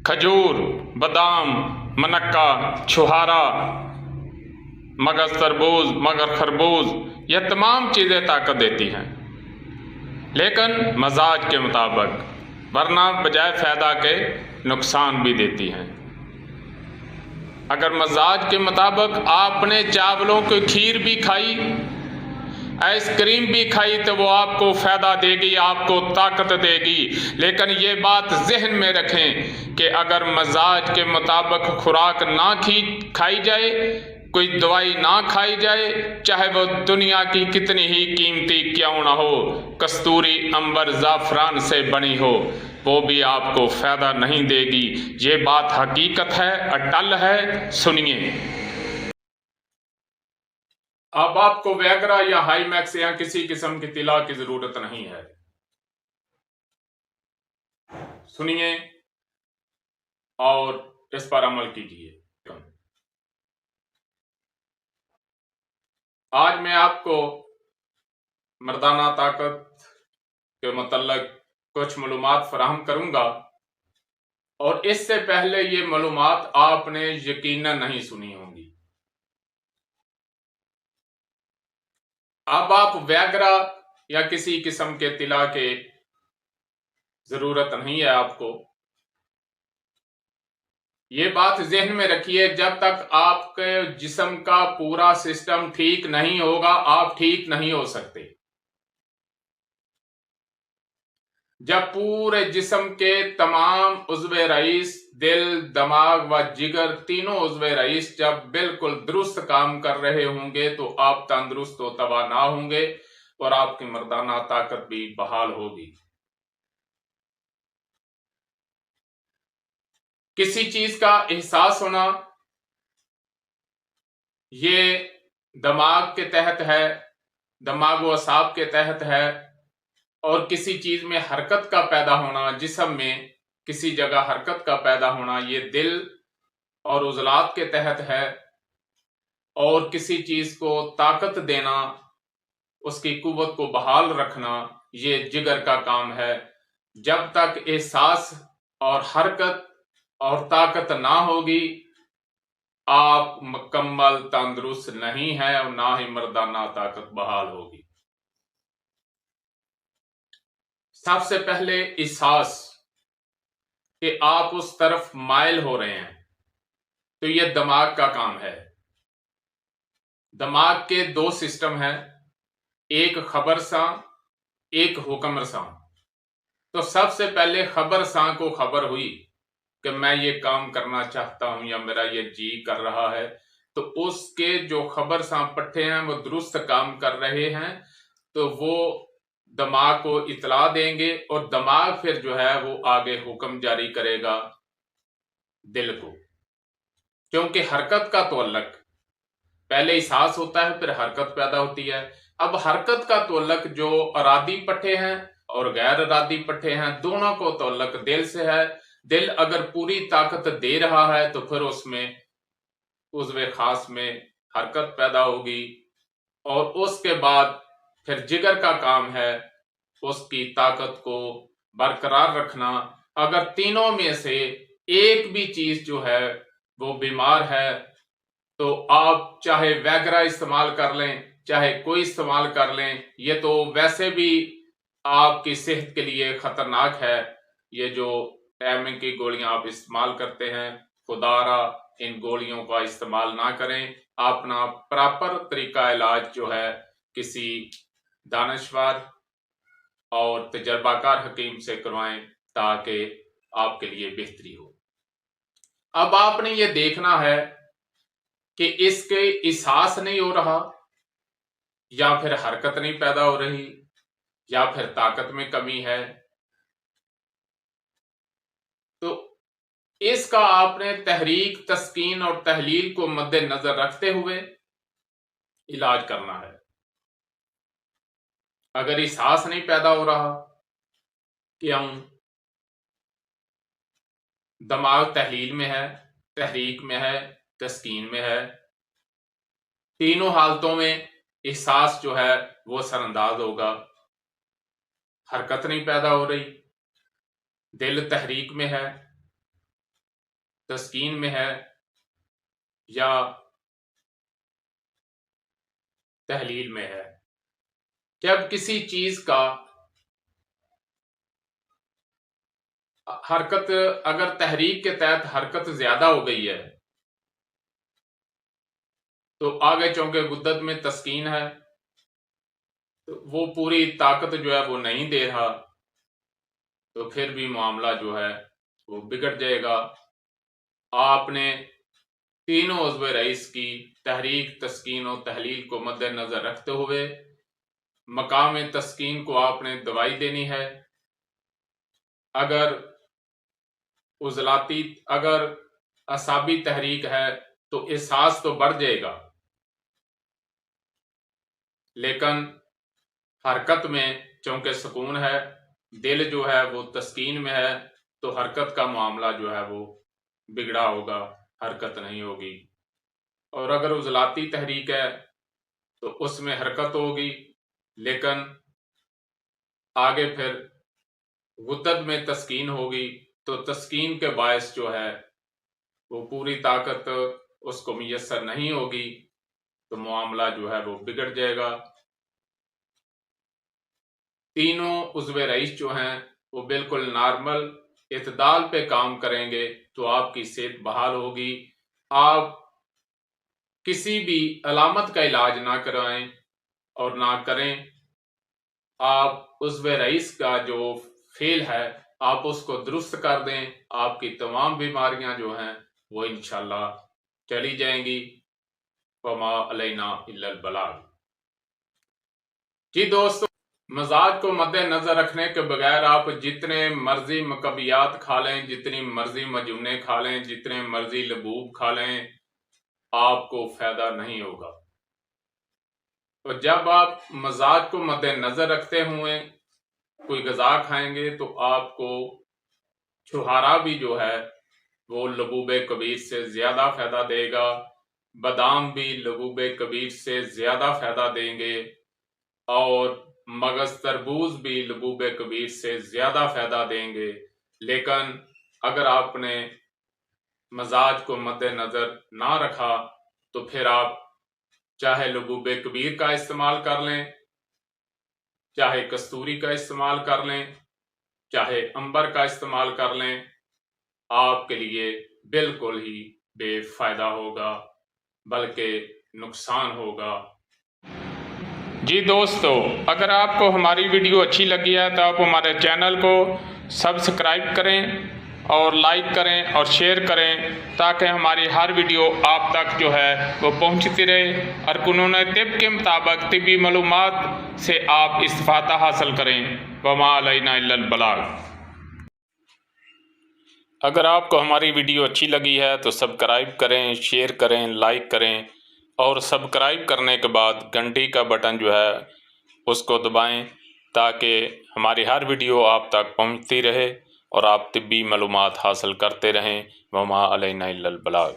کھجور، بادام، منکا، چھہارا، مگر تربوز، مگر خربوز، یہ تمام چیزیں طاقت دیتی ہیں، لیکن مزاج کے مطابق، ورنہ بجائے فائدہ کے نقصان بھی دیتی ہیں۔ اگر مزاج کے مطابق آپ نے چاولوں کی کھیر بھی کھائی، آئس کریم بھی کھائی، تو وہ آپ کو فائدہ دے گی، آپ کو طاقت دے گی، لیکن یہ بات ذہن میں رکھیں کہ اگر مزاج کے مطابق خوراک نہ کھائی جائے، کوئی دوائی نہ کھائی جائے، چاہے وہ دنیا کی کتنی ہی قیمتی کیوں نہ ہو، کستوری، عنبر، زعفران سے بنی ہو، وہ بھی آپ کو فائدہ نہیں دے گی۔ یہ بات حقیقت ہے، اٹل ہے، سنیے۔ اب آپ کو ویگرا یا ہائی میکس یا کسی قسم کی طلا کی ضرورت نہیں ہے۔ سنیے اور اس پر عمل کیجیے۔ آج میں آپ کو مردانہ طاقت کے متعلق کچھ معلومات فراہم کروں گا، اور اس سے پہلے یہ معلومات آپ نے یقیناً نہیں سنی ہوں گی۔ اب آپ ویگرا یا کسی قسم کے طلا کے ضرورت نہیں ہے آپ کو، یہ بات ذہن میں رکھیے، جب تک آپ کے جسم کا پورا سسٹم ٹھیک نہیں ہوگا، آپ ٹھیک نہیں ہو سکتے۔ جب پورے جسم کے تمام عضو رئیس، دل، دماغ و جگر، تینوں عضو رئیس جب بالکل درست کام کر رہے ہوں گے تو آپ تندرست و توانا ہوں گے، اور آپ کی مردانہ طاقت بھی بحال ہوگی۔ کسی چیز کا احساس ہونا یہ دماغ کے تحت ہے، دماغ و اعصاب کے تحت ہے، اور کسی چیز میں حرکت کا پیدا ہونا، جسم میں کسی جگہ حرکت کا پیدا ہونا، یہ دل اور عضلات کے تحت ہے، اور کسی چیز کو طاقت دینا، اس کی قوت کو بحال رکھنا، یہ جگر کا کام ہے۔ جب تک احساس اور حرکت اور طاقت نہ ہوگی، آپ مکمل تندرست نہیں ہیں، اور نہ ہی مردانہ طاقت بحال ہوگی۔ سب سے پہلے احساس کہ آپ اس طرف مائل ہو رہے ہیں، تو یہ دماغ کا کام ہے۔ دماغ کے دو سسٹم ہیں، ایک خبر ساں، ایک حکم رساں۔ تو سب سے پہلے خبر ساں کو خبر ہوئی کہ میں یہ کام کرنا چاہتا ہوں یا میرا یہ جی کر رہا ہے، تو اس کے جو خبر ساں پٹھے ہیں وہ درست کام کر رہے ہیں، تو وہ دماغ کو اطلاع دیں گے، اور دماغ پھر جو ہے وہ آگے حکم جاری کرے گا دل کو، کیونکہ حرکت کا تعلق پہلے احساس ہوتا ہے، پھر حرکت پیدا ہوتی ہے۔ اب حرکت کا تعلق جو ارادی پٹھے ہیں اور غیر ارادی پٹھے ہیں، دونوں کو تعلق دل سے ہے۔ دل اگر پوری طاقت دے رہا ہے تو پھر اس میں عضو خاص میں حرکت پیدا ہوگی، اور اس کے بعد پھر جگر کا کام ہے اس کی طاقت کو برقرار رکھنا۔ اگر تینوں میں سے ایک بھی چیز جو ہے وہ بیمار ہے، تو آپ چاہے ویگرا استعمال کر لیں، چاہے کوئی استعمال کر لیں، یہ تو ویسے بھی آپ کی صحت کے لیے خطرناک ہے۔ یہ جو ٹائمنگ کی گولیاں آپ استعمال کرتے ہیں، خدا را ان گولیوں کا استعمال نہ کریں۔ اپنا پراپر طریقہ علاج جو ہے کسی دانشور اور تجربہ کار حکیم سے کروائیں، تاکہ آپ کے لیے بہتری ہو۔ اب آپ نے یہ دیکھنا ہے کہ اس کے احساس نہیں ہو رہا، یا پھر حرکت نہیں پیدا ہو رہی، یا پھر طاقت میں کمی ہے، تو اس کا آپ نے تحریک، تسکین اور تحلیل کو مد نظر رکھتے ہوئے علاج کرنا ہے۔ اگر احساس نہیں پیدا ہو رہا، کیوں؟ دماغ تحلیل میں ہے، تحریک میں ہے، تسکین میں ہے، تینوں حالتوں میں احساس جو ہے وہ سر انداز ہوگا۔ حرکت نہیں پیدا ہو رہی، دل تحریک میں ہے، تسکین میں ہے یا تحلیل میں ہے۔ جب کسی چیز کا حرکت اگر تحریک کے تحت حرکت زیادہ ہو گئی ہے تو آگے چونکہ غدت میں تسکین ہے تو وہ پوری طاقت جو ہے وہ نہیں دے رہا، تو پھر بھی معاملہ جو ہے وہ بگڑ جائے گا۔ آپ نے تینوں عضو رئیس کی تحریک، تسکین و تحلیل کو مد نظر رکھتے ہوئے مقام تسکین کو آپ نے دوائی دینی ہے۔ اگر عضلاتی اگر اعصابی تحریک ہے تو احساس تو بڑھ جائے گا، لیکن حرکت میں چونکہ سکون ہے، دل جو ہے وہ تسکین میں ہے، تو حرکت کا معاملہ جو ہے وہ بگڑا ہوگا، حرکت نہیں ہوگی۔ اور اگر عضلاتی تحریک ہے تو اس میں حرکت ہوگی، لیکن آگے پھر غدت میں تسکین ہوگی، تو تسکین کے باعث جو ہے وہ پوری طاقت اس کو میسر نہیں ہوگی، تو معاملہ جو ہے وہ بگڑ جائے گا۔ تینوں عضو رئیس جو ہیں وہ بالکل نارمل اعتدال پہ کام کریں گے تو آپ کی صحت بحال ہوگی۔ آپ کسی بھی علامت کا علاج نہ کرائیں اور نہ کریں، آپ عضو رئیس کا جو فیل ہے آپ اس کو درست کر دیں، آپ کی تمام بیماریاں جو ہیں وہ انشاءاللہ چلی جائیں گی۔ وما علینا الا البلاغ۔ جی دوستو، مزاج کو مد نظر رکھنے کے بغیر آپ جتنے مرضی مکبیات کھا لیں، جتنی مرضی مجونے کھا لیں، جتنے مرضی لبوب کھا لیں، آپ کو فائدہ نہیں ہوگا۔ تو جب آپ مزاج کو مد نظر رکھتے ہوئے کوئی غذا کھائیں گے تو آپ کو چھہارا بھی جو ہے وہ لبوب کبیر سے زیادہ فائدہ دے گا، بادام بھی لبوب کبیر سے زیادہ فائدہ دیں گے، اور مغز تربوز بھی لبوب کبیر سے زیادہ فائدہ دیں گے۔ لیکن اگر آپ نے مزاج کو مد نظر نہ رکھا تو پھر آپ چاہے لبوب کبیر کا استعمال کر لیں، چاہے کستوری کا استعمال کر لیں، چاہے عنبر کا استعمال کر لیں، آپ کے لیے بالکل ہی بے فائدہ ہوگا، بلکہ نقصان ہوگا۔ جی دوستو، اگر آپ کو ہماری ویڈیو اچھی لگی ہے تو آپ ہمارے چینل کو سبسکرائب کریں اور لائک کریں اور شیئر کریں تاکہ ہماری ہر ویڈیو آپ تک جو ہے وہ پہنچتی رہے اور قانون طب کے مطابق طبی معلومات سے آپ استفادہ حاصل کریں۔ وما علینا الا البلاغ۔ اگر آپ کو ہماری ویڈیو اچھی لگی ہے تو سبسکرائب کریں، شیئر کریں، لائک کریں، اور سبسکرائب کرنے کے بعد گھنٹی کا بٹن جو ہے اس کو دبائیں تاکہ ہماری ہر ویڈیو آپ تک پہنچتی رہے اور آپ طبی معلومات حاصل کرتے رہیں۔ وما علینا الا البلاغ۔